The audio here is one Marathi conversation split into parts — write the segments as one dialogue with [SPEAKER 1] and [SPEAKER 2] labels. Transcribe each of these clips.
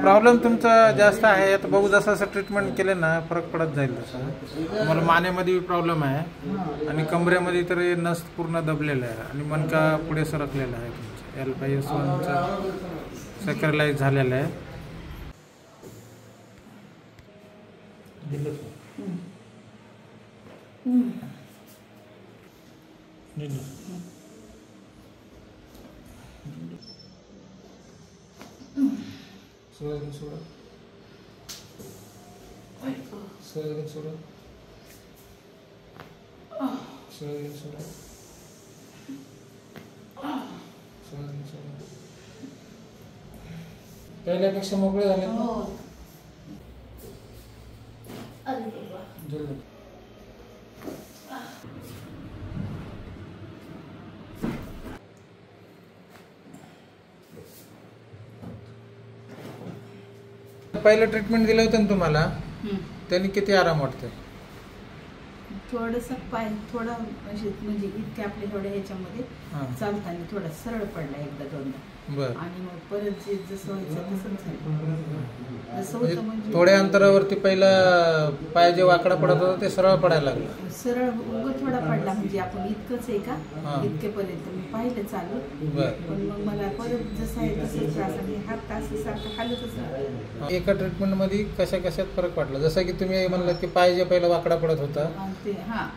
[SPEAKER 1] प्रॉब्लेम तुमचा जास्त आहे. आता बघू जसं असं ट्रीटमेंट केलं ना फरक पडत जाईल. तसं मला मानेमध्ये प्रॉब्लेम आहे आणि कमरेमध्ये तर नस पूर्ण दबलेलं आहे आणि मणका पुढे सरकलेला आहे. तुमचं LPS1 सॅक्रलाइज झालेलं आहे. पहिल्यापेक्षा मोकळे झाले. पहिलं ट्रीटमेंट दिलं होतं ना तुम्हाला, त्यांनी किती आराम वाटतोय?
[SPEAKER 2] थोडस पाय थोडा म्हणजे इतके आपले थोड्या ह्याच्यामध्ये चालताना थोडा सरळ पडला एकदा दोनदा. आणि मग परत जे जसं व्हायचं तसंच झालं. म्हणजे
[SPEAKER 1] थोड्या अंतरावरती पहिला पाय जे वाकडा पडत होता ते सरळ पडायला लागला.
[SPEAKER 2] सरळ थोडा पडला म्हणजे आपण इतकंच आहे का इतकेपर्यंत मी पाहिलं चालू. पण मग मला परत जसं आहे तसंच त्रास आणि हात असं सारखं हालतच नाही.
[SPEAKER 1] एका ट्रीटमेंट मध्ये कशा कशात फरक पडला? जसं की तुम्ही म्हणलं की पाय जे पहिला वाकडा पडत होता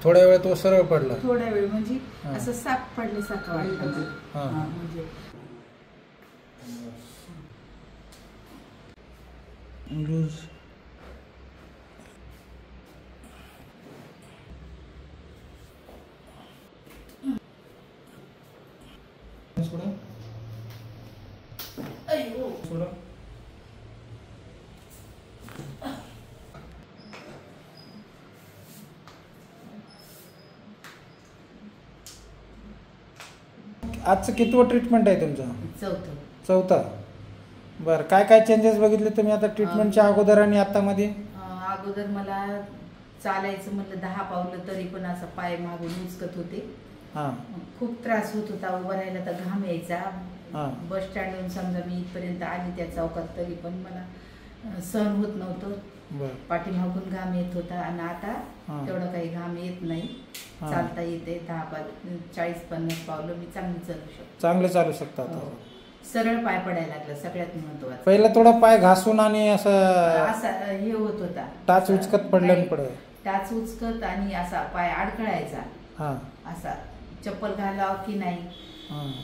[SPEAKER 1] थोड्या वेळ तो सरळ पडला.
[SPEAKER 2] थोड्या वेळ म्हणजे असं साप पडल्यासारखं वाटलं. म्हणजे
[SPEAKER 1] आजचं कितवं ट्रीटमेंट आहे तुमचं?
[SPEAKER 2] चौथं.
[SPEAKER 1] बरं, काय काय चेंजेस बघितले तुम्ही आता ट्रीटमेंटच्या अगोदर आणि आता मध्ये?
[SPEAKER 2] अगोदर मला चालायचं म्हटलं 10 पावलं तरी पण असं पाय मागून उचकत होते. खूप त्रास होत होता. उभं राहायला तर घाम यायचा. बस स्टँडवरून समजा मी इथपर्यंत आली त्या चौकात तरी पण मला सहन होत नव्हतं. पाठीमागून घाम येत होता आणि आता तेवढं काही घाम येत नाही. चालता येते. 40-50 पावलं मी चांगलं
[SPEAKER 1] चालू शकता.
[SPEAKER 2] सरळ पाय पडायला लागला सगळ्यात महत्वाचं.
[SPEAKER 1] पहिला थोडा पाय घासून आणि
[SPEAKER 2] असा हे होत होता.
[SPEAKER 1] टाच उचकत पडलं
[SPEAKER 2] टाच उचकत आणि असा पाय अडकळायचा. असा चप्पल घालावं की नाही,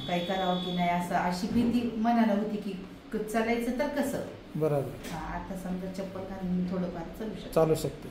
[SPEAKER 2] काही करावं की नाही असं अशी भीती मनाला होती की चालायचं तर कसं.
[SPEAKER 1] बरोबर.
[SPEAKER 2] आता समजा चप्पल घालून थोडंफार चालू
[SPEAKER 1] शकते.